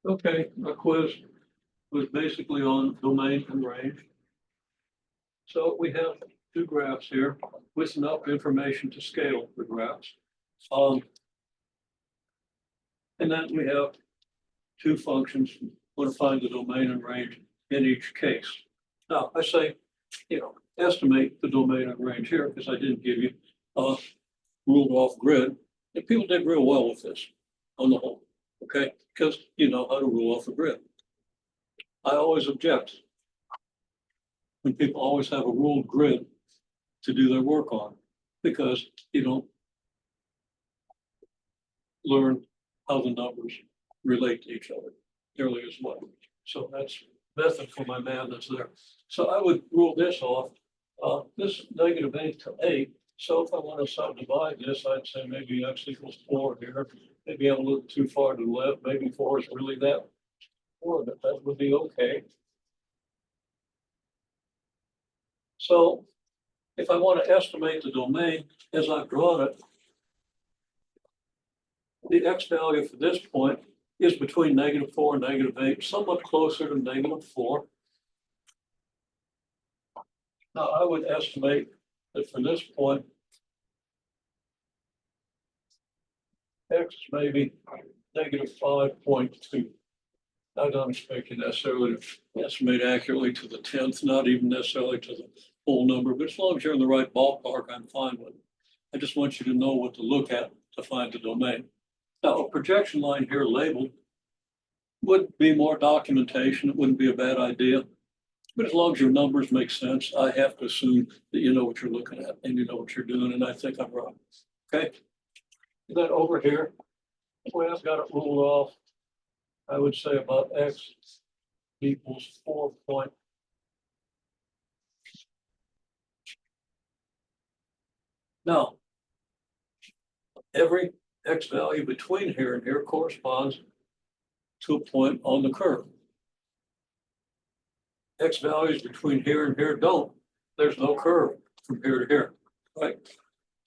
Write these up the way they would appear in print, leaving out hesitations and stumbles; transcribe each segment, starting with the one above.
Okay, our quiz was basically on domain and range. So we have two graphs here with enough information to scale the graphs. And then we have two functions. Want to find the domain and range in each case. Now I say, estimate the domain and range here because I didn't give you a ruled off grid. And people did real well with this on the whole. Okay, because you know how to rule off a grid. I always object when people always have a ruled grid to do their work on, because you don't learn how the numbers relate to each other nearly as well. So that's method for my man that's there. So I would rule this off. This -8 to 8. So if I want to subdivide this, I'd say maybe x equals 4 here. Maybe I'm a little too far to the left. Maybe 4 is really that 4, but that would be okay. So if I want to estimate the domain as I've drawn it, the x value for this point is between -4 and -8, somewhat closer to -4. Now I would estimate that for this point, x is maybe -5.2. I don't expect you necessarily to estimate accurately to the 10th, not even necessarily to the whole number, but as long as you're in the right ballpark, I'm fine with it. I just want you to know what to look at to find the domain. Now, a projection line here labeled would be more documentation. It wouldn't be a bad idea. But as long as your numbers make sense, I have to assume that you know what you're looking at and you know what you're doing, and I think I'm right. Okay. Then over here, the way I've got it ruled off, I would say about x equals 4 point. Now, every x value between here and here corresponds to a point on the curve. X values between here and here don't. There's no curve from here to here, right?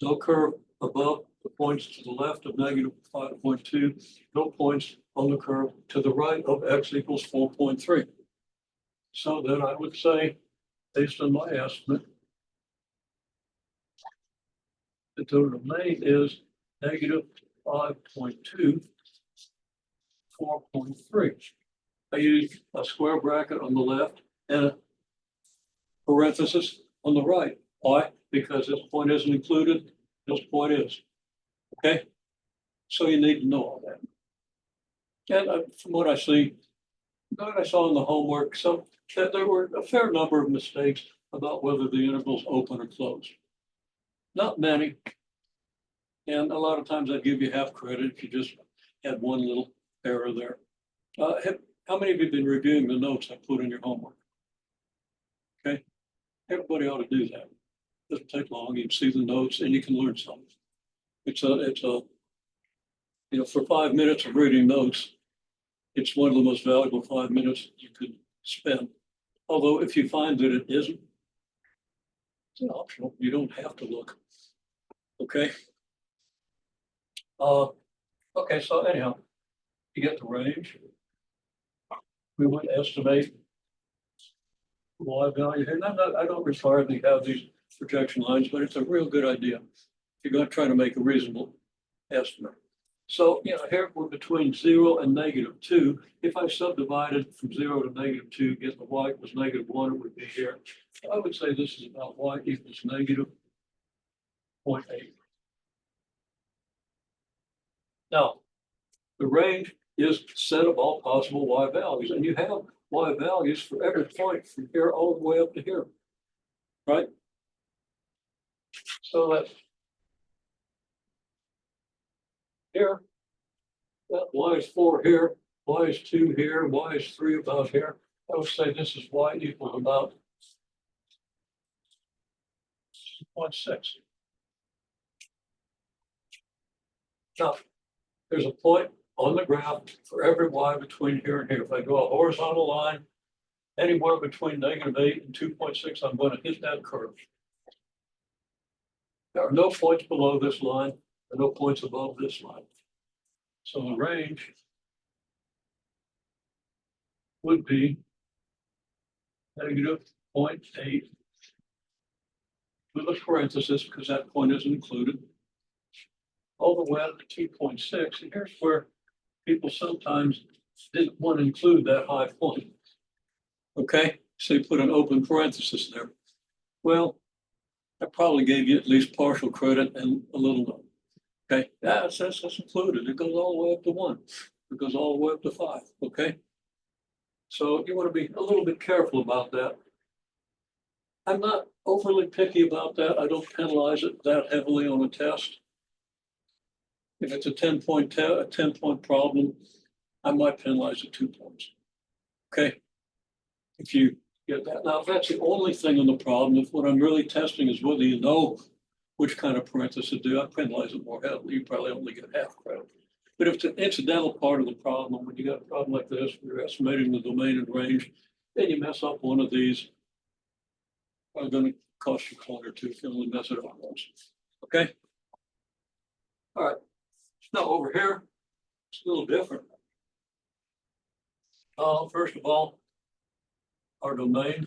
No curve above the points to the left of -5.2, no points on the curve to the right of x equals 4.3. So then I would say, based on my estimate, the total domain is -5.2, 4.3. I use a square bracket on the left and a parenthesis on the right. Why? Because this point isn't included, this point is. Okay? So you need to know all that. And from what I see, what I saw in the homework, so that there were a fair number of mistakes about whether the interval's open or closed. Not many. And a lot of times I'd give you half credit if you just had one little error there. How many of you have been reviewing the notes I put in your homework? Okay, everybody ought to do that. It doesn't take long. You can see the notes and you can learn something. It's a, for 5 minutes of reading notes, it's one of the most valuable 5 minutes you could spend. Although if you find that it isn't, it's an optional. You don't have to look. Okay. Okay, so anyhow, you get the range. We would estimate y value here. And I don't require that you have these projection lines, but it's a real good idea. You're going to try to make a reasonable estimate. So, here we're between 0 and -2. If I subdivided from 0 to -2, get the y was -1, it would be here. I would say this is about y equals -0.8. Now, the range is the set of all possible y values, and you have y values for every point from here all the way up to here, right? So that's here, that y is 4 here, y is 2 here, y is 3 about here. I would say this is y equals about 0.6. Now, there's a point on the graph for every y between here and here. If I go a horizontal line, anywhere between -8 and 2.6, I'm going to hit that curve. There are no points below this line, and no points above this line. So the range would be -0.8 with a parenthesis because that point isn't included, all the way up to 2.6. And here's where people sometimes didn't want to include that high point. Okay, so you put an open parenthesis there. Well, I probably gave you at least partial credit and a little. Okay, that's included. It goes all the way up to 1. It goes all the way up to 5. Okay, so you want to be a little bit careful about that. I'm not overly picky about that. I don't penalize it that heavily on a test. If it's a 10-point problem, I might penalize it 2 points. Okay, if you get that. Now, if that's the only thing on the problem, if what I'm really testing is whether you know which kind of parenthesis to do, I penalize it more heavily. You probably only get half credit. But if it's an incidental part of the problem, when you got a problem like this, where you're estimating the domain and range, then you mess up one of these, it's going to cost you a point or two if you only mess it up once. Okay. All right. Now over here, it's a little different. First of all, our domain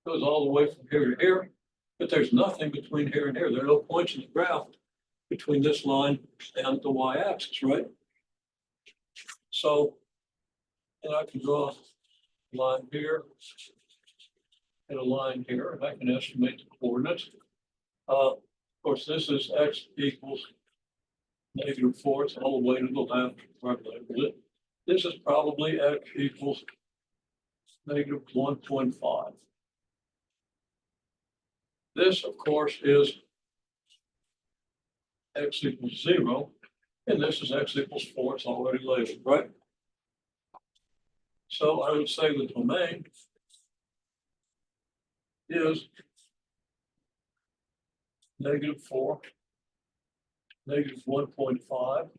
goes all the way from here to here, but there's nothing between here and here. There are no points in the graph between this line and the y-axis, right? So, and I can draw a line here and a line here, and I can estimate the coordinates. Of course, this is x equals -4. It's all the way to the left, where I've labeled it. This is probably x equals -1.5. This, of course, is x equals 0, and this is x equals 4. It's already labeled, right? So I would say the domain is -4, -1.5.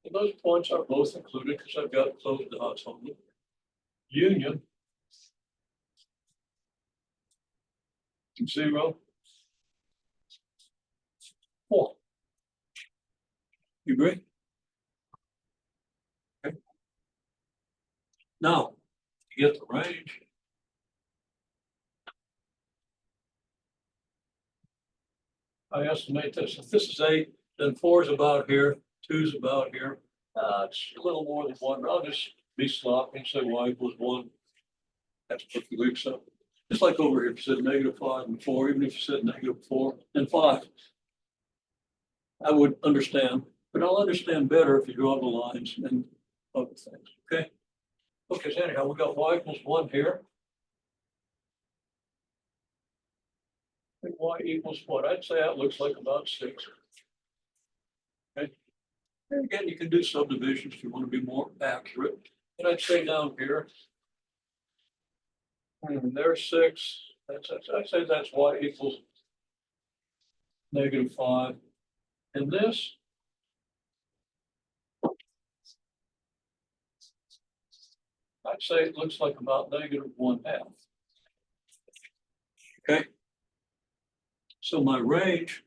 And those points are both included because I've got closed dots on them. Union 0, 4. You agree? Okay. Now, to get the range, I estimate this. If this is 8, then 4 is about here, 2 is about here. It's a little more than 1. I'll just be sloppy and say y equals 1. That's perfectly acceptable. Just like over here, if you said -5 and 4, even if you said -4 and 5, I would understand, but I'll understand better if you draw the lines and other things. Okay. Okay, so anyhow, we got y equals 1 here. And y equals what? I'd say that looks like about 6. Okay. And again, you can do subdivisions if you want to be more accurate. And I'd say down here, and there's 6. I'd say that's y equals -5. And this I'd say it looks like about -1/2. Okay. So my range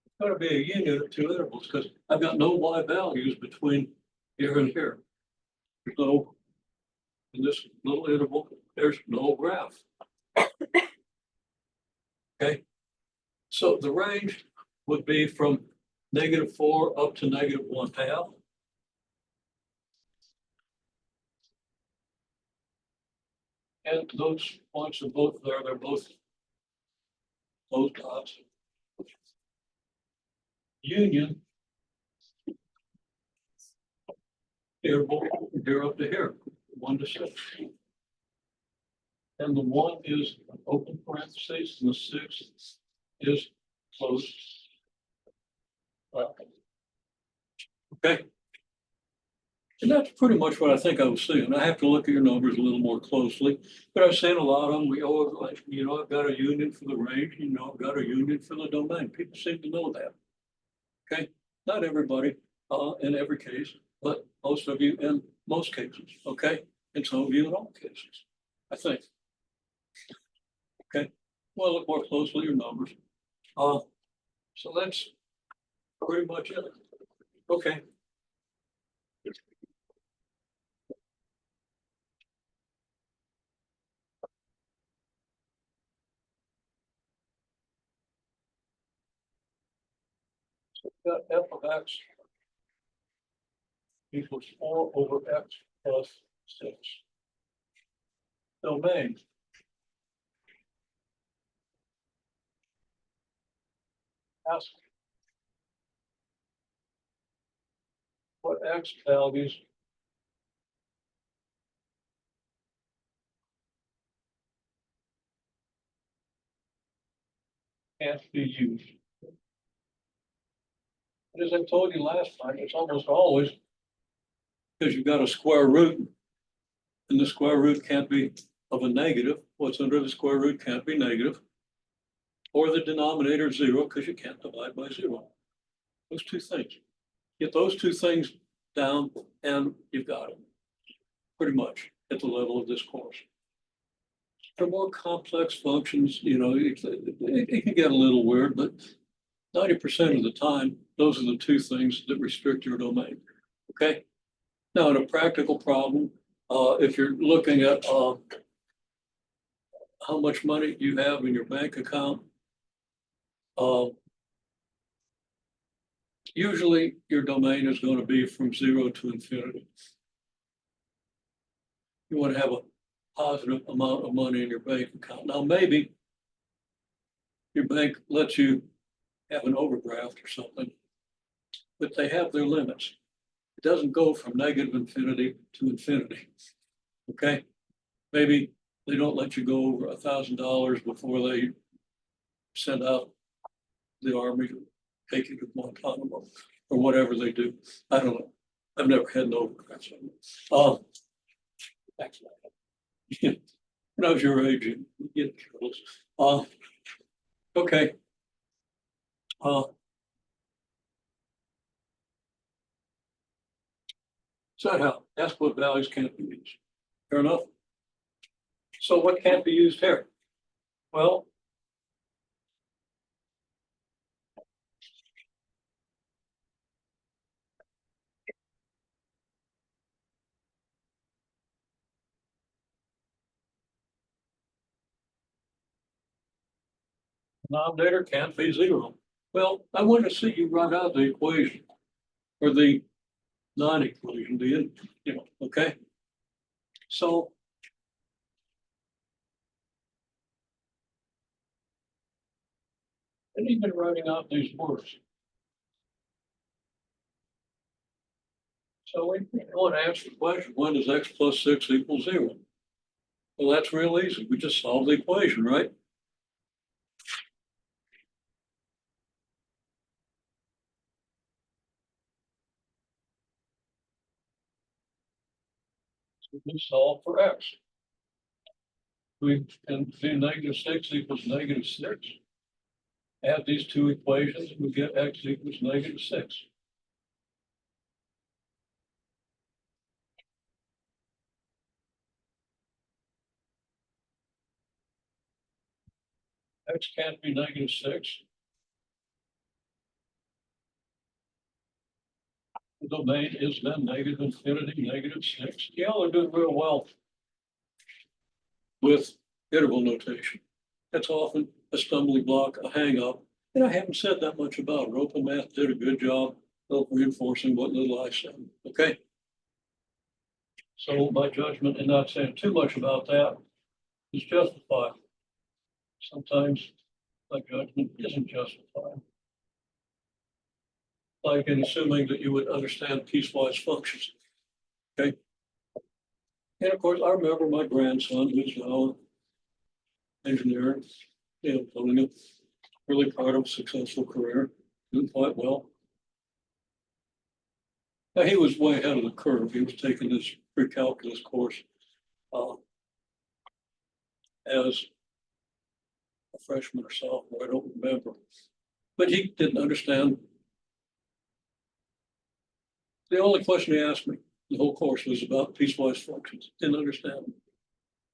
is going to be a union of 2 intervals because I've got no y values between here and here. There's no, in this little interval, there's no graph. Okay. So the range would be from -4 up to -1/2. And those points are both there. They're both closed dots. Union interval here up to here, 1 to 6. And the 1 is an open parentheses, and the 6 is closed. Okay. And that's pretty much what I think I was seeing. I have to look at your numbers a little more closely, but I've seen a lot of them. We always like, I've got a union for the range, I've got a union for the domain. People seem to know that. Okay. Not everybody in every case, but most of you in most cases. Okay. And some of you in all cases, I think. Okay, well, look more closely at your numbers. So that's pretty much it. Okay. Got f of x equals 4 over x plus 6. Domain. Ask what x values can't be used. And as I told you last time, it's almost always because you've got a square root, and the square root can't be of a negative. What's under the square root can't be negative. Or the denominator is 0 because you can't divide by 0. Those two things. Get those two things down and you've got it pretty much at the level of this course. For more complex functions, you know, it can get a little weird, but 90% of the time, those are the two things that restrict your domain. Okay. Now, in a practical problem, if you're looking at how much money you have in your bank account, usually your domain is going to be from 0 to infinity. You want to have a positive amount of money in your bank account. Now, maybe your bank lets you have an overdraft or something, but they have their limits. It doesn't go from negative infinity to infinity. Okay, maybe they don't let you go over $1,000 before they send out the army to take you to Guantanamo or whatever they do. I don't know. I've never had an overdraft. Actually, when I was your age, you get careless. Okay. So how? Ask what values can't be used. Fair enough. So what can't be used here? Well, denominator can't be 0. Well, I want to see you write out the equation or the non-equation, okay? So and even writing out these words. So we want to answer the question, when does x plus 6 equal 0? Well, that's real easy. We just solve the equation, right? So we solve for x. We can do negative 6 equals negative 6. Add these two equations, we get x equals negative 6. X can't be negative 6. The domain is then negative infinity, negative 6. Y'all are doing real well with interval notation. That's often a stumbling block, a hang up. And I haven't said that much about it. Open Math did a good job of reinforcing what little I said. Okay. So my judgment in not saying too much about that is justified. Sometimes my judgment isn't justified. Like in assuming that you would understand piecewise functions. Okay. And of course, I remember my grandson, who's now an engineer, building a really part of a successful career, doing quite well. Now, he was way ahead of the curve. He was taking this pre-calculus course as a freshman or sophomore, I don't remember. But he didn't understand. The only question he asked me the whole course was about piecewise functions. Didn't understand them.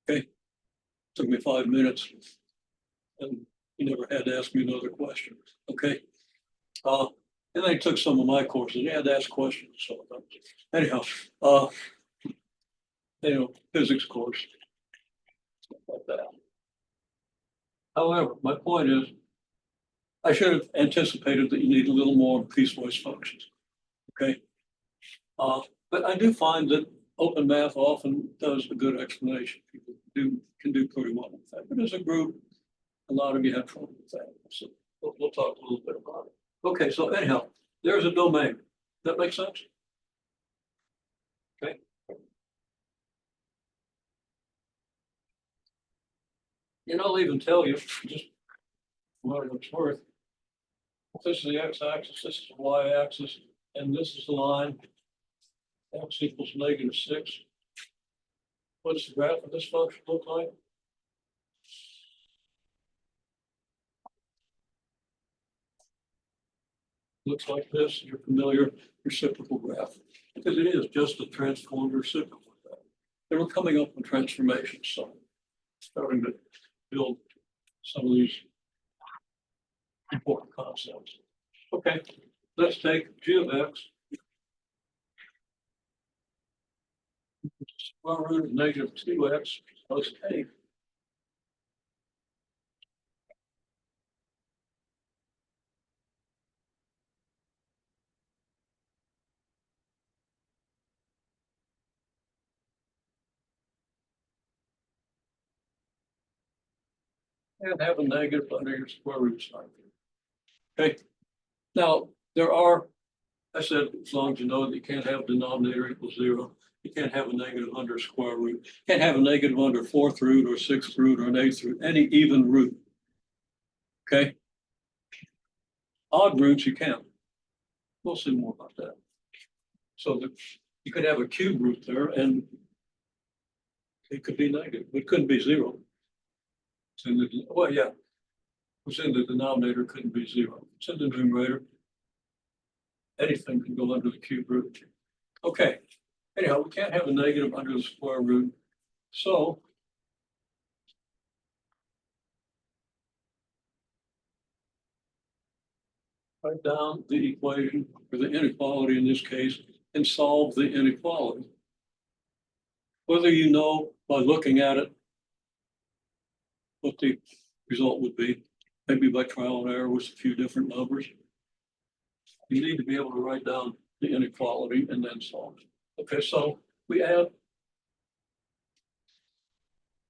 Okay. Took me 5 minutes. And he never had to ask me another question. Okay. And they took some of my courses. He had to ask questions. So anyhow, physics course, stuff like that. However, my point is, I should have anticipated that you need a little more piecewise functions. Okay. But I do find that open math often does a good explanation. People can do pretty well with that. But as a group, a lot of you have trouble with that. So we'll talk a little bit about it. Okay, so anyhow, there's a domain. That makes sense? Okay. And I'll even tell you, just what it's worth. This is the x-axis, this is the y-axis, and this is the line. X equals -6. What's the graph of this function look like? Looks like this, your familiar reciprocal graph, because it is just a transformed reciprocal graph. They were coming up with transformations, so starting to build some of these important concepts. Okay, let's take g of x. Square root of -2x plus a. And have a negative under your square root sign. Okay. Now, I said, as long as you know that you can't have denominator equals 0, you can't have a negative under square root, you can't have a negative under 4th root or 6th root or an 8th root, any even root. Okay. Odd roots you can. We'll see more about that. So you could have a cube root there and it could be negative. It couldn't be 0. It's in what's in the denominator couldn't be 0. It's in the numerator. Anything can go under the cube root. Okay. Anyhow, we can't have a negative under the square root. So write down the equation or the inequality in this case and solve the inequality. Whether you know by looking at it what the result would be, maybe by trial and error with a few different numbers, you need to be able to write down the inequality and then solve it. Okay, so we add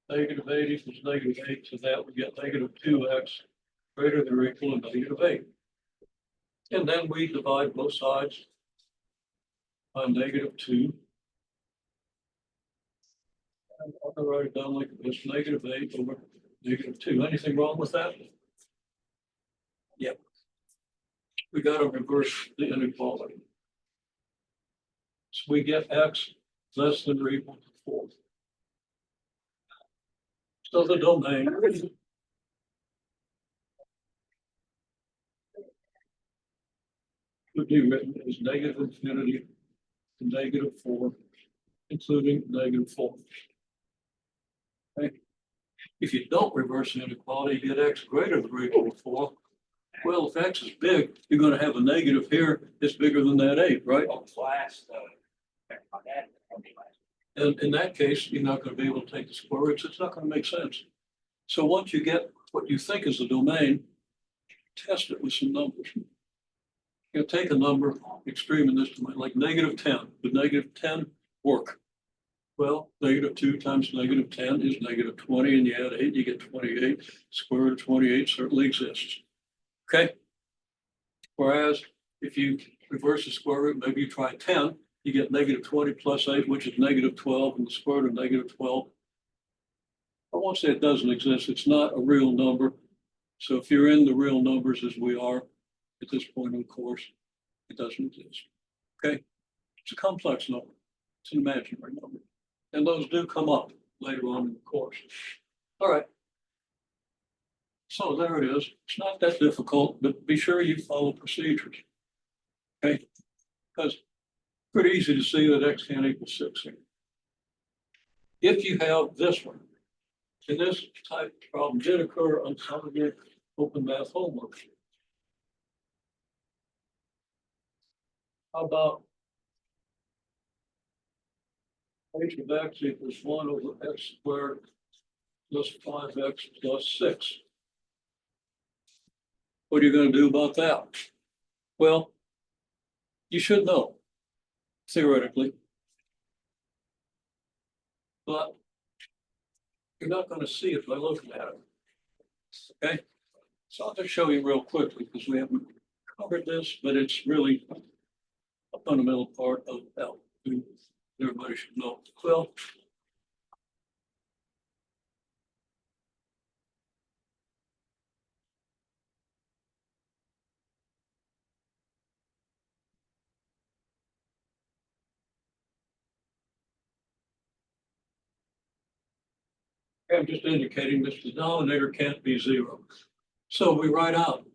-8 equals -8, so that we get -2x greater than or equal to -8. And then we divide both sides by -2. And I'm gonna write it down like this, -8 over -2. Anything wrong with that? Yep. We got to reverse the inequality. So we get x less than or equal to 4. So the domain would be written as -infinity to -4, including -4. Okay. If you don't reverse the inequality, you get x greater than or equal to 4. Well, if x is big, you're going to have a negative here that's bigger than that 8, right? And in that case, you're not going to be able to take the square roots. It's not going to make sense. So once you get what you think is the domain, test it with some numbers. You take a number extreme in this domain, like -10. Would -10 work? Well, -2 times -10 is -20, and you add 8, you get 28. Square root of 28 certainly exists. Okay. Whereas if you reverse the square root, maybe you try 10, you get -20 plus 8, which is -12, and the square root of -12. I won't say it doesn't exist. It's not a real number. So if you're in the real numbers as we are at this point in the course, it doesn't exist. Okay. It's a complex number. It's an imaginary number. And those do come up later on in the course. All right. So there it is. It's not that difficult, but be sure you follow procedures. Okay. Because it's pretty easy to see that x can't equal 6 here. If you have this one, And this type of problem did occur on some of your open math homework. How about h of x equals 1 over x squared plus 5x plus 6? What are you going to do about that? Well, you should know, theoretically, but you're not going to see it by looking at it. Okay, so I'll just show you real quickly because we haven't covered this, but it's really a fundamental part of how everybody should know. Well, I'm just indicating this denominator can't be 0. So we write out,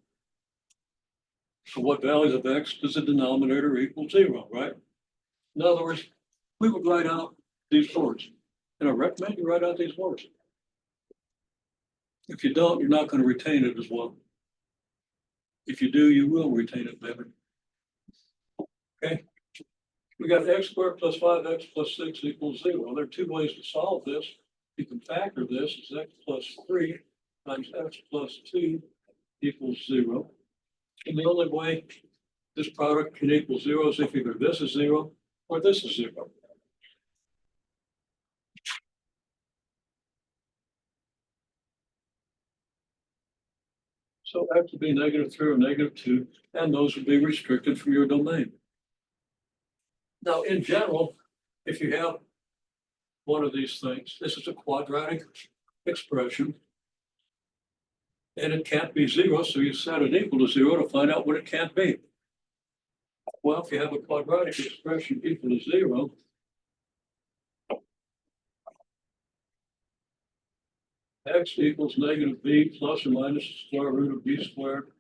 for what values of x does the denominator equal 0, right? In other words, we would write out these words. And I recommend you write out these words. If you don't, you're not going to retain it as well. If you do, you will retain it better. Okay. We got x squared plus 5x plus 6 equals 0. There are two ways to solve this. You can factor this as x plus 3 times x plus 2 equals 0. And the only way this product can equal 0 is if either this is 0 or this is 0. So x would be -3 or -2, and those would be restricted from your domain. Now, in general, if you have one of these things, this is a quadratic expression, and it can't be 0, so you set it equal to 0 to find out what it can't be. Well, if you have a quadratic expression equal to 0, x equals -b plus or minus the square root of b squared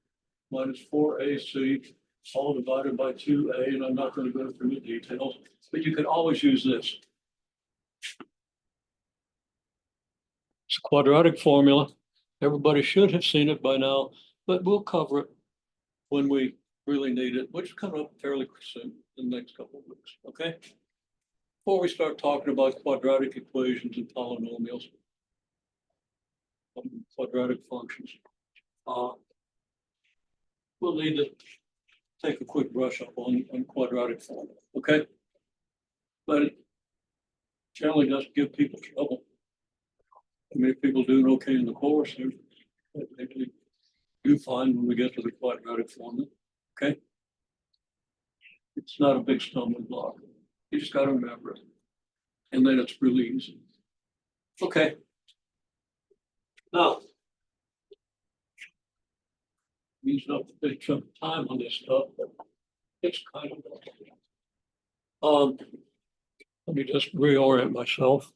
minus 4ac all divided by 2a, and I'm not going to go through the details, but you can always use this. It's a quadratic formula. Everybody should have seen it by now, but we'll cover it when we really need it, which is coming up fairly soon in the next couple of weeks, okay? Before we start talking about quadratic equations and polynomials, quadratic functions, we'll need to take a quick brush up on quadratic form, okay? But it generally doesn't give people trouble. I mean, if people doing okay in the course, they do fine when we get to the quadratic formula, okay? It's not a big stumbling block. You just got to remember it. And then it's really easy. Okay. Now, using up a big chunk of time on this stuff, but it's kind of let me just reorient myself.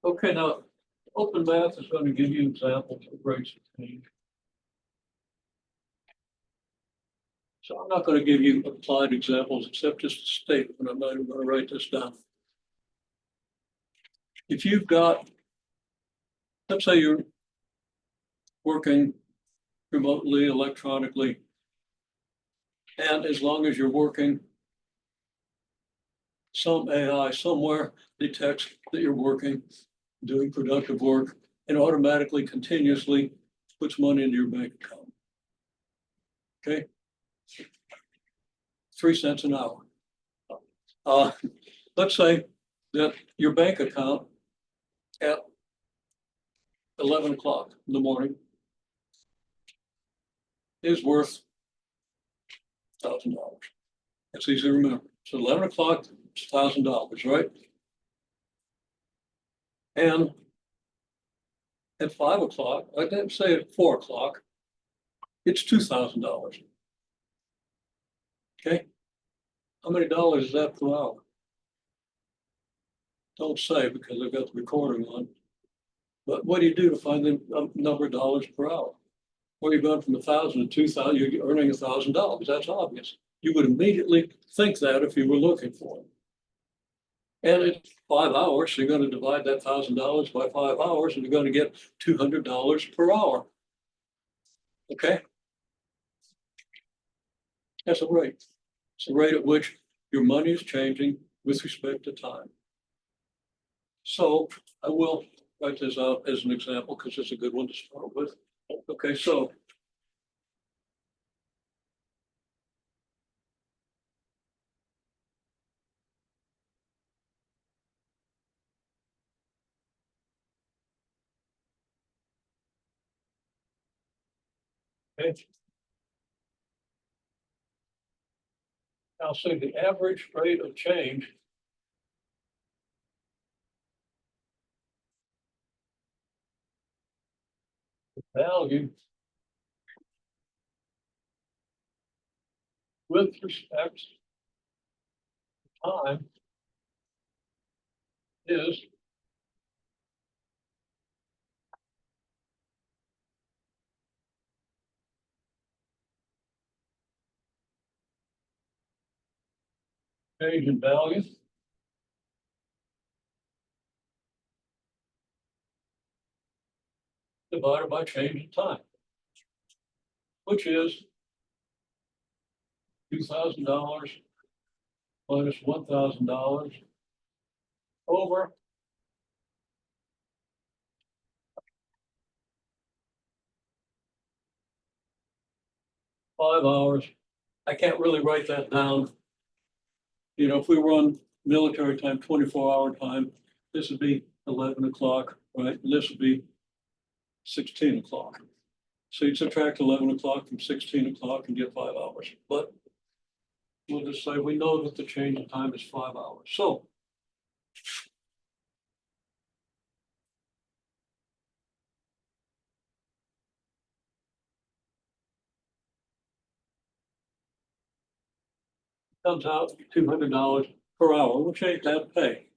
Okay, now open math is going to give you examples of rates of change. So I'm not going to give you applied examples except just a statement. I'm not even going to write this down. If you've got, let's say you're working remotely, electronically, and as long as you're working, some AI somewhere detects that you're working, doing productive work, and automatically, continuously puts money into your bank account. Okay? 3 cents an hour. Let's say that your bank account at 11 o'clock in the morning is worth $1,000. It's easy to remember. So 11 o'clock, it's $1,000, right? And at 5 o'clock, I didn't say at 4 o'clock, it's $2,000. Okay? How many dollars is that per hour? Don't say because I've got the recording on. But what do you do to find the number of dollars per hour? Well, you're going from 1,000 to 2,000, you're earning $1,000. That's obvious. You would immediately think that if you were looking for it. And it's 5 hours, so you're going to divide that $1,000 by 5 hours, and you're going to get $200 per hour. Okay? That's a rate. It's the rate at which your money is changing with respect to time. So I will write this out as an example because it's a good one to start with. Okay, so okay. I'll say the average rate of change value with respect to time is change in value divided by change in time, which is $2,000 minus $1,000 over 5 hours. I can't really write that down. You know, if we run military time, 24-hour time, this would be 11 o'clock, right? And this would be 16 o'clock. So you subtract 11 o'clock from 16 o'clock and get 5 hours. But we'll just say we know that the change in time is 5 hours. So comes out $200 per hour, which ain't that pay.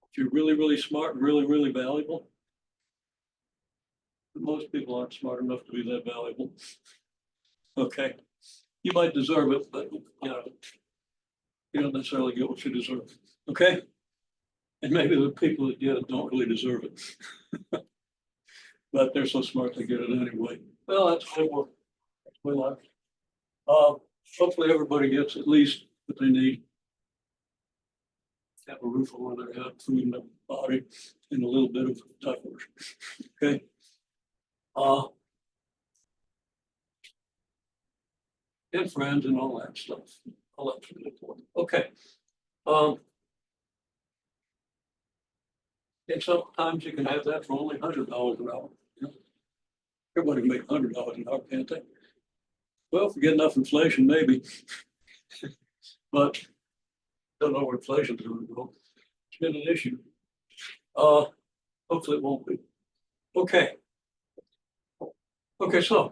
If you're really, really smart and really, really valuable, most people aren't smart enough to be that valuable. Okay, you might deserve it, but you don't necessarily get what you deserve. Okay, and maybe the people that get it don't really deserve it, but they're so smart they get it anyway. Well, that's my work. That's my life. Hopefully everybody gets at least what they need. Have a roof over their head, food in their body, and a little bit of diapers. Okay. And friends and all that stuff. All that's really important. Okay. And sometimes you can have that for only $100 an hour. You know? Everybody can make $100 an hour, can't they? Well, if we get enough inflation, maybe. But don't know where inflation's going to go. It's been an issue. Hopefully it won't be. Okay. Okay, so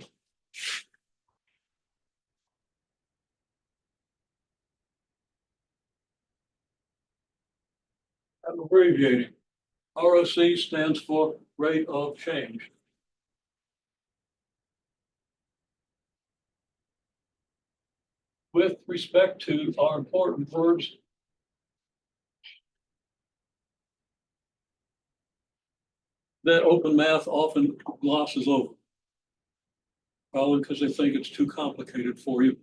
I'm abbreviating. ROC stands for rate of change. With respect to our important verbs that open math often glosses over. Probably because they think it's too complicated for you.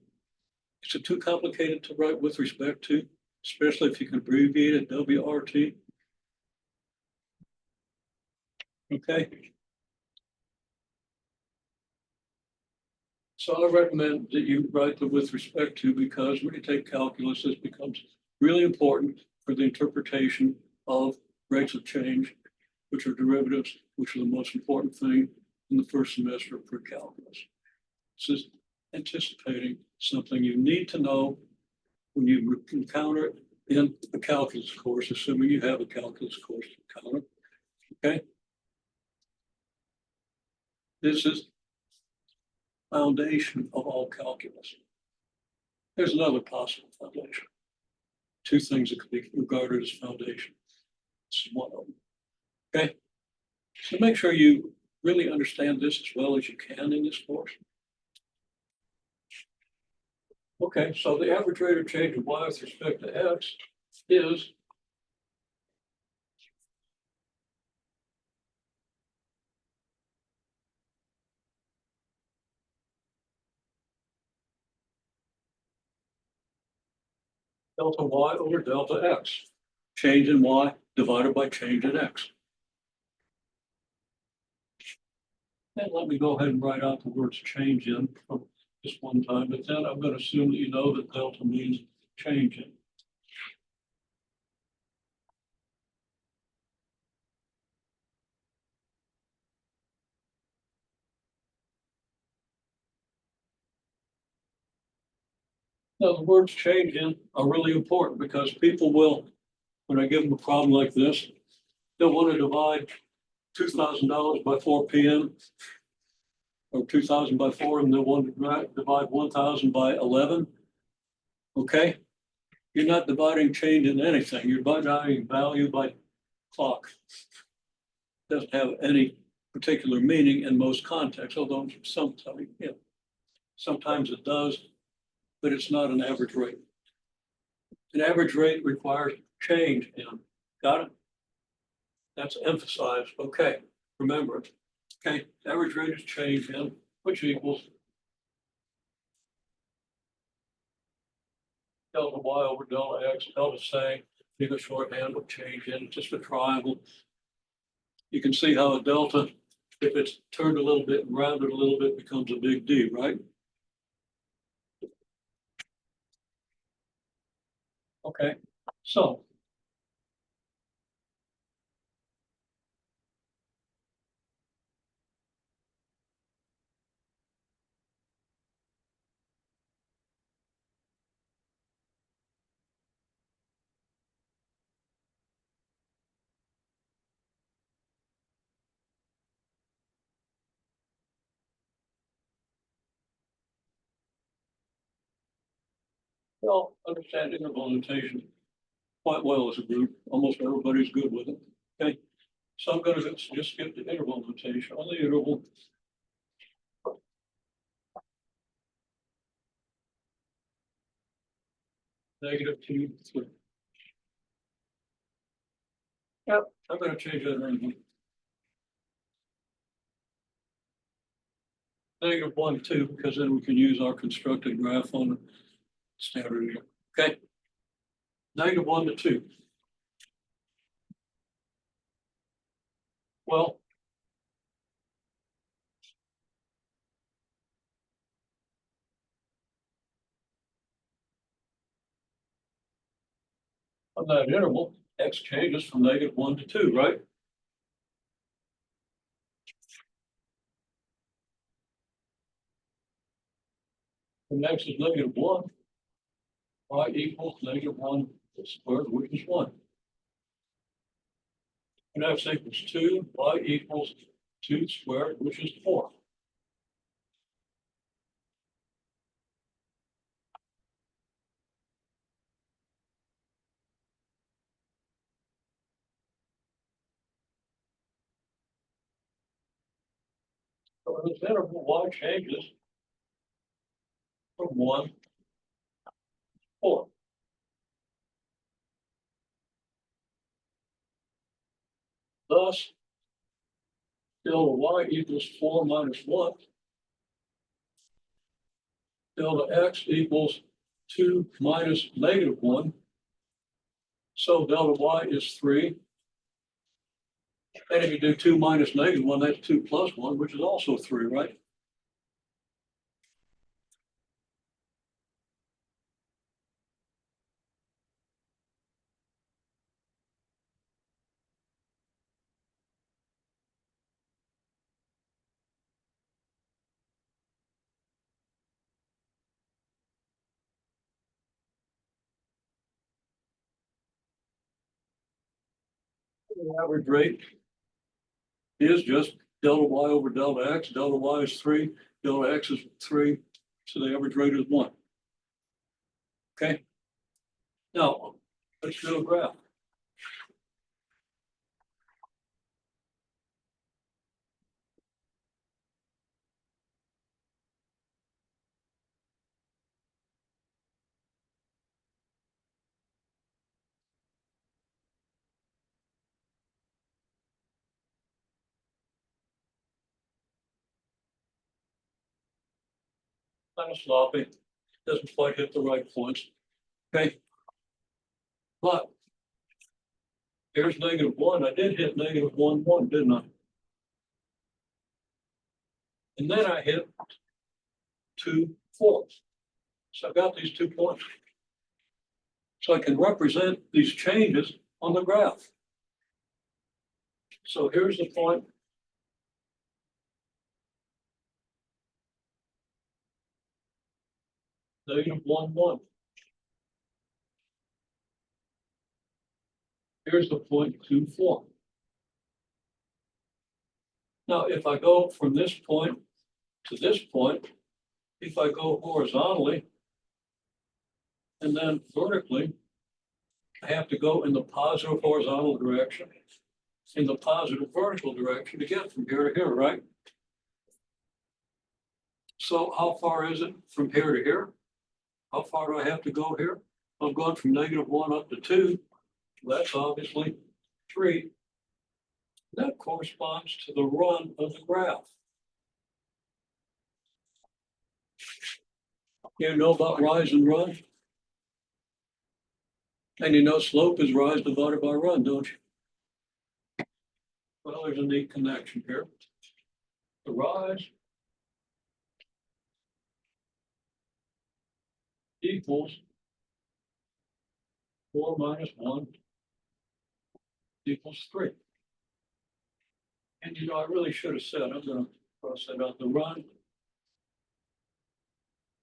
Is it too complicated to write with respect to, especially if you can abbreviate it WRT? Okay. So I recommend that you write the with respect to, because when you take calculus, this becomes really important for the interpretation of rates of change, which are derivatives, which are the most important thing in the first semester of pre-calculus. This is anticipating something you need to know when you encounter it in a calculus course, assuming you have a calculus course to encounter. Okay. This is foundation of all calculus. There's another possible foundation. Two things that could be regarded as foundation. This is one of them. Okay. So make sure you really understand this as well as you can in this course. Okay, so the average rate of change of y with respect to x is delta y over delta x. Change in y divided by change in x. And let me go ahead and write out the words change in from this one time, but then I'm going to assume that you know that delta means change in. Now, the words change in are really important because people will, when I give them a problem like this, they'll want to divide $2,000 by 4 p.m. or 2,000 by 4, and they'll want to divide 1,000 by 11. Okay? You're not dividing change in anything. You're dividing value by clock. Doesn't have any particular meaning in most contexts, although sometimes, sometimes it does, but it's not an average rate. An average rate requires change in. Got it? That's emphasized. Okay, remember it. Okay, average rate is change in, which equals delta y over delta x. Delta saying, big a shorthand with change in, just a triangle. You can see how a delta, if it's turned a little bit and rounded a little bit, becomes a big D, right? Okay, so well, understand interval notation quite well as a group. Almost everybody's good with it. Okay, so I'm going to just skip the interval notation. On the interval, -2, 3. Yep, I'm going to change that around. -1, 2, because then we can use our constructed graph on the standard here. Okay, -1 to 2. Well, on that interval, x changes from -1 to 2, right? And x is -1, y equals -1 squared, which is 1. And x equals 2, y equals 2 squared, which is 4. So in this interval, y changes from 1 to 4. Thus, delta y equals 4 minus 1. Delta x equals 2 minus -1. So delta y is 3. And if you do 2 minus -1, that's 2 plus 1, which is also 3, right? The average rate is just delta y over delta x. Delta y is 3, delta x is 3, so the average rate is 1. Okay? Now, let's do a graph. kind of sloppy, doesn't quite hit the right points. Okay. But here's -1. I did hit -1, didn't I? And then I hit 2, 4. So I got these 2 points. So I can represent these changes on the graph. So here's the point. -1, 1. Here's the point 2, 4. Now, if I go from this point to this point, if I go horizontally and then vertically, I have to go in the positive horizontal direction, in the positive vertical direction to get from here to here, right? So how far is it from here to here? How far do I have to go here? I'm going from -1 up to 2. That's obviously 3. That corresponds to the run of the graph. You know about rise and run? And you know slope is rise divided by run, don't you? Well, there's a neat connection here. The rise equals 4 minus 1 equals 3. And you know, I really should have said, I'm going to cross that out. The run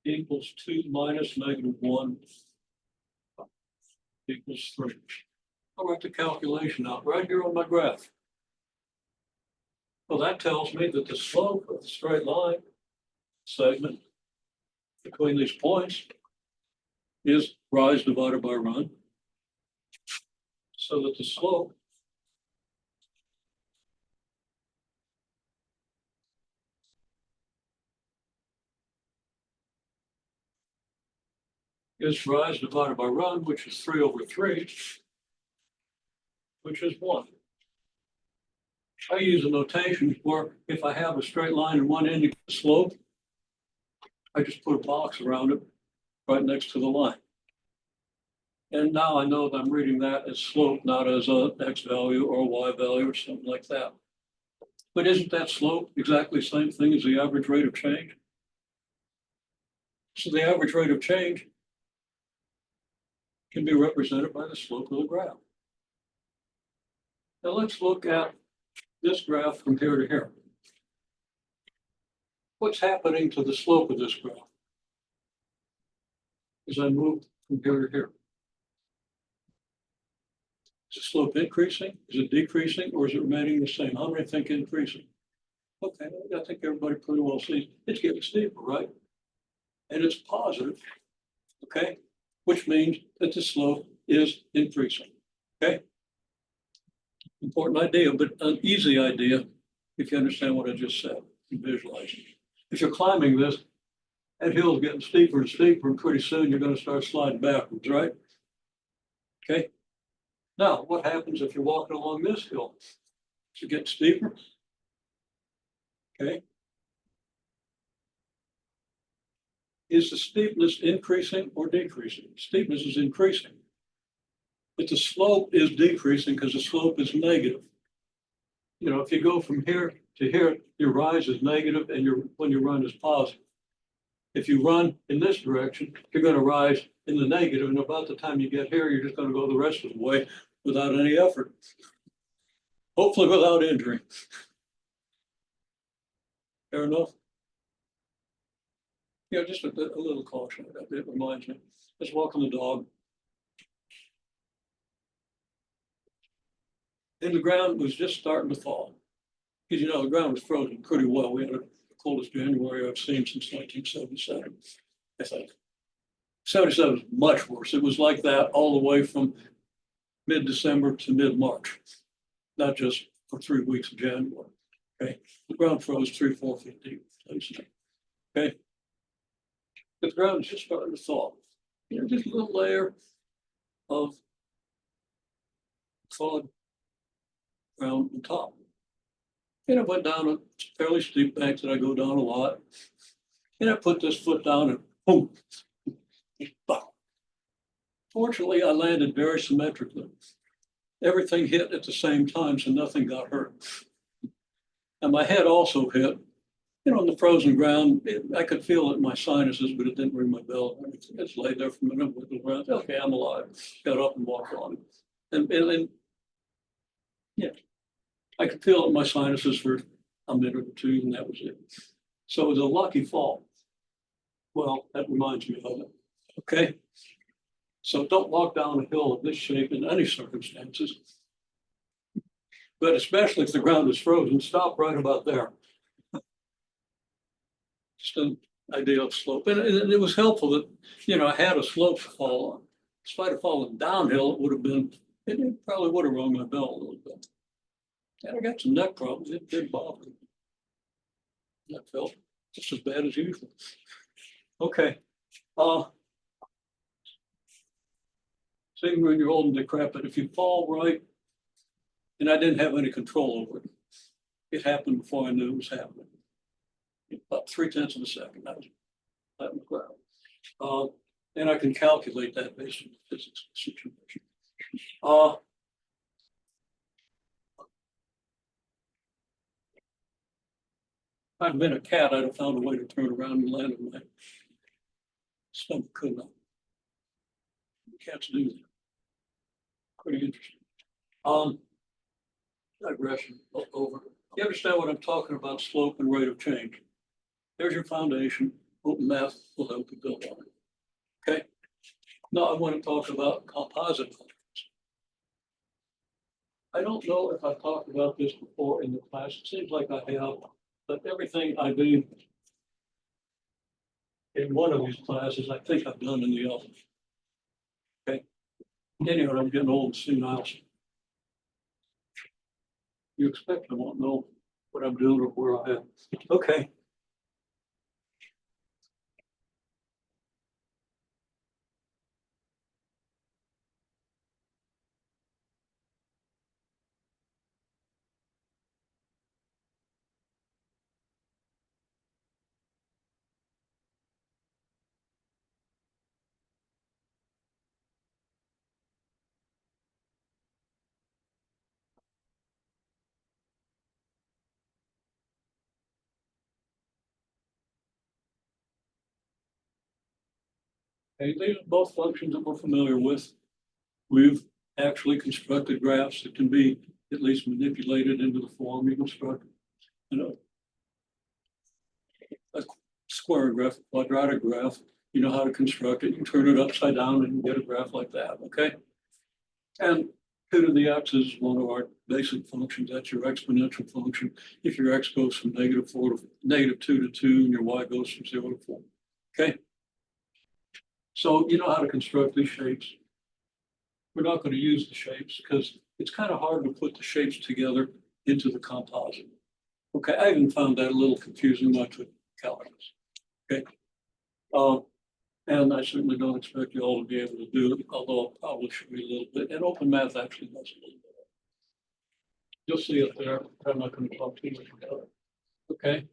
equals 2 minus -1 equals 3. I'll write the calculation out right here on my graph. Well, that tells me that the slope of the straight line segment between these points is rise divided by run. So that the slope is rise divided by run, which is 3/3, which is 1. I use a notation where if I have a straight line in one end, you get the slope, I just put a box around it right next to the line. And now I know that I'm reading that as slope, not as a x value or a y value or something like that. But isn't that slope exactly the same thing as the average rate of change? So the average rate of change can be represented by the slope of the graph. Now let's look at this graph from here to here. What's happening to the slope of this graph as I move from here to here? Is the slope increasing? Is it decreasing? Or is it remaining the same? How many think increasing? Okay, I think everybody pretty well sees it's getting steeper, right? And it's positive, okay? Which means that the slope is increasing, okay? Important idea, but an easy idea if you understand what I just said and visualize it. If you're climbing this, that hill is getting steeper and steeper, and pretty soon you're going to start sliding backwards, right? Okay. Now, what happens if you're walking along this hill? Does it get steeper? Okay. Is the steepness increasing or decreasing? Steepness is increasing, but the slope is decreasing because the slope is negative. You know, if you go from here to here, your rise is negative and when you run is positive. If you run in this direction, you're going to rise in the negative, and about the time you get here, you're just going to go the rest of the way without any effort. Hopefully without injury. Fair enough? Yeah, just a little caution. It reminds me. Let's walking the dog. And the ground was just starting to thaw. Because, you know, the ground was frozen pretty well. We had the coldest January I've seen since 1977, I think. 77 was much worse. It was like that all the way from mid-December to mid-March, not just for 3 weeks of January. Okay, the ground froze 3, 4 feet deep. Okay, the ground is just starting to thaw. You know, just a little layer of thawed ground on top. And I went down a fairly steep bank that I go down a lot. And I put this foot down and boom. Fortunately, I landed very symmetrically. Everything hit at the same time, so nothing got hurt. And my head also hit, on the frozen ground. I could feel it in my sinuses, but it didn't ring my bell. I just laid there for a minute, wiggled around. Okay, I'm alive. Got up and walked on. And yeah, I could feel it in my sinuses for a minute or two, and that was it. So it was a lucky fall. Well, that reminds me of it. Okay. So don't walk down a hill of this shape in any circumstances. But especially if the ground is frozen, stop right about there. Just an idea of slope. And it was helpful that, I had a slope to fall on. If I'd have fallen downhill, it probably would have rung my bell a little bit. And I got some neck problems. It did bother me. That felt just as bad as usual. Okay. Same when you're old and decrepit, if you fall right, and I didn't have any control over it. It happened before I knew it was happening. About 0.3 of a second, that was the ground. And I can calculate that based on the physics situation. If I'd been a cat, I'd have found a way to turn around and land on my stomach, couldn't I? Cats do that. Pretty interesting. Digression over. You understand what I'm talking about, slope and rate of change? There's your foundation. Open math will help you build on it. Okay. Now I want to talk about composite functions. I don't know if I've talked about this before in the class. It seems like I have, but everything I do in one of these classes, I think I've done in the other. Okay. Anyhow, I'm getting old and senile. You expect I won't know what I'm doing or where I am. Okay. Okay, these are both functions that we're familiar with. We've actually constructed graphs that can be at least manipulated into the form you construct. A square graph, quadratic graph, you know how to construct it. You turn it upside down and you get a graph like that, okay? And 2 to the x is one of our basic functions. That's your exponential function. If your x goes from -2 to 2 and your y goes from 0 to 4, okay? So you know how to construct these shapes. We're not going to use the shapes because it's kind of hard to put the shapes together into the composite. Okay, I even found that a little confusing when I took calculus. Okay. And I certainly don't expect you all to be able to do it, although I'll probably show you a little bit. And open math actually does a little bit. You'll see it there. I'm not going to talk too much about it. Okay.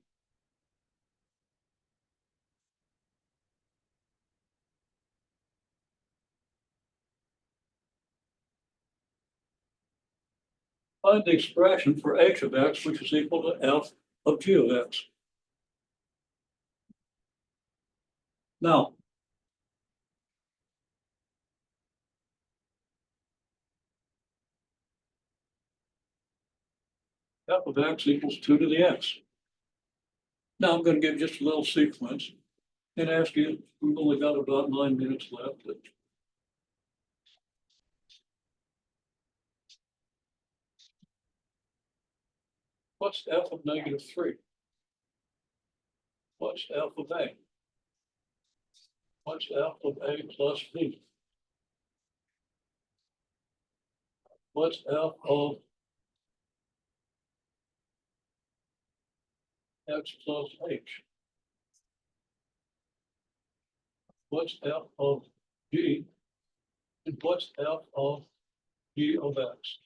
Find the expression for h of x, which is equal to f of g of x. Now, f of x equals 2 to the x. Now I'm going to give just a little sequence and ask you, we've only got about 9 minutes left. What's f of -3? What's f of a? What's f of a plus b? What's f of x plus h? What's f of g? And what's f of g of x?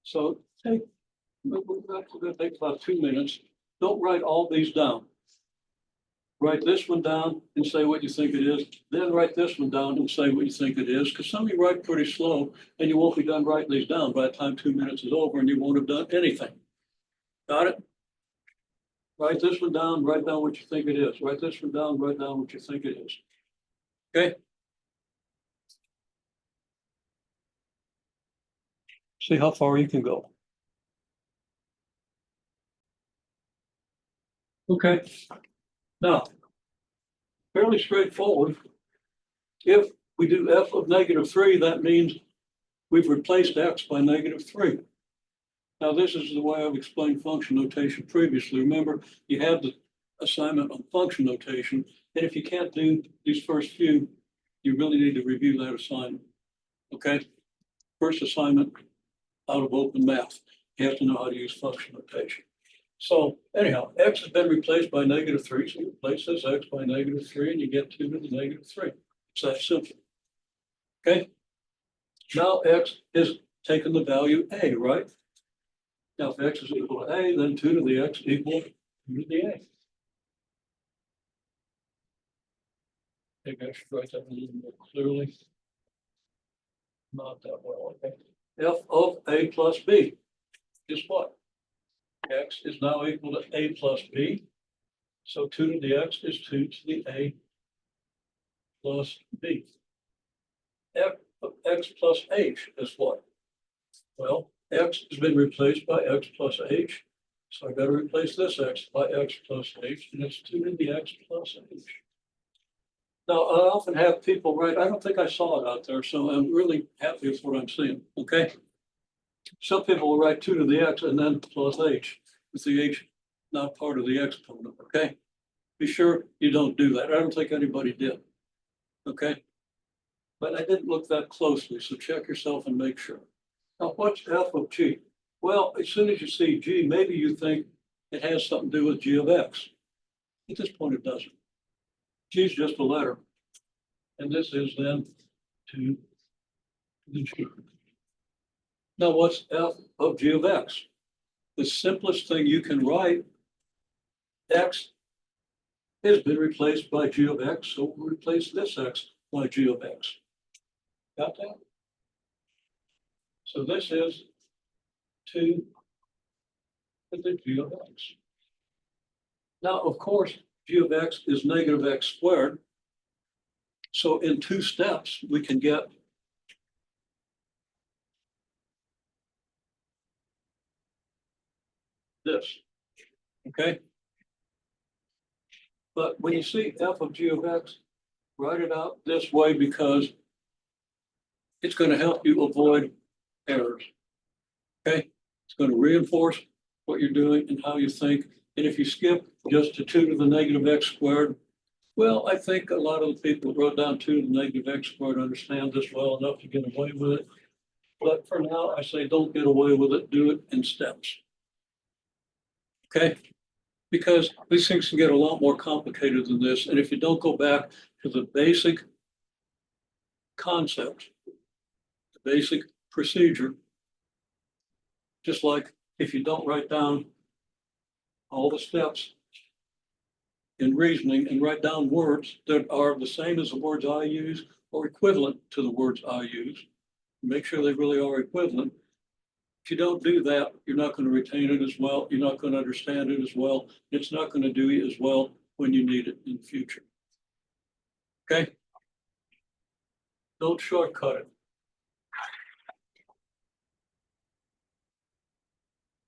So we're going to take about 2 minutes. Don't write all these down. write this one down and say what you think it is, then write this one down and say what you think it is, because some of you write pretty slow and you won't be done writing these down by the time 2 minutes is over and you won't have done anything. Got it? Write this one down, write down what you think it is. Write this one down, write down what you think it is. Okay? See how far you can go. Okay. Now, fairly straightforward. If we do f of -3, that means we've replaced x by -3. Now, this is the way I've explained function notation previously. Remember, you have the assignment on function notation, and if you can't do these first few, you really need to review that assignment. Okay? First assignment out of open math. You have to know how to use function notation. So anyhow, x has been replaced by -3, so you replace this x by -3 and you get 2 to the -3. It's that simple. Okay? Now x is taking the value a, right? Now if x is equal to a, then 2 to the x equals 2 to the a. Maybe I should write that a little more clearly. Not that well, okay. F of a plus b is what? X is now equal to a plus b. So 2 to the x is 2 to the a plus b. F of x plus h is what? Well, x has been replaced by x plus h. So I got to replace this x by x plus h, and it's 2 to the x plus h. Now, I often have people write, I don't think I saw it out there, so I'm really happy with what I'm seeing, okay? Some people will write 2 to the x and then plus h, with the h not part of the exponent, okay? Be sure you don't do that. I don't think anybody did, okay? But I didn't look that closely, so check yourself and make sure. Now, what's f of g? Well, as soon as you see g, maybe you think it has something to do with g of x. At this point, it doesn't. G is just a letter. And this is then 2 to the g. Now, what's f of g of x? The simplest thing you can write, x has been replaced by g of x, so we'll replace this x by g of x. Got that? So this is 2 to the g of x. Now, of course, g of x is negative x squared. So in 2 steps, we can get this, okay? But when you see f of g of x, write it out this way because it's going to help you avoid errors, okay? It's going to reinforce what you're doing and how you think. And if you skip just to 2 to the negative x squared, well, I think a lot of the people who wrote down 2 to the negative x squared understand this well enough to get away with it. But for now, I say don't get away with it. Do it in steps. Okay? Because these things can get a lot more complicated than this. And if you don't go back to the basic concept, the basic procedure, just like if you don't write down all the steps in reasoning and write down words that are the same as the words I use or equivalent to the words I use, make sure they really are equivalent. If you don't do that, you're not going to retain it as well. You're not going to understand it as well. It's not going to do you as well when you need it in the future. Okay? Don't shortcut it.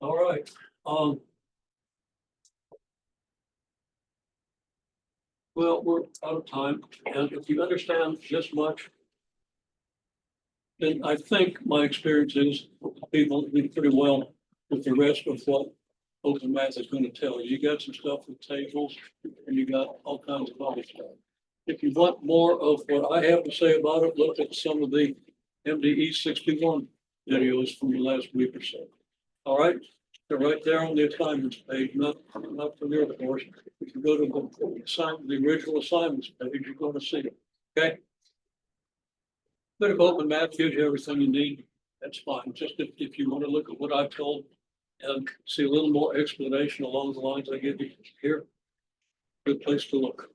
All right. Well, we're out of time. And if you understand this much, then I think my experience is people do pretty well with the rest of what open math is going to tell you. You got some stuff with tables and you got all kinds of other stuff. If you want more of what I have to say about it, look at some of the MDE 61 videos from the last week or so. All right. They're right there on the assignments page, not from your course. If you go to the original assignments page, you're going to see it. Okay. But if open math gives you everything you need, that's fine. Just if you want to look at what I've told and see a little more explanation along the lines I give you here, Good place to look.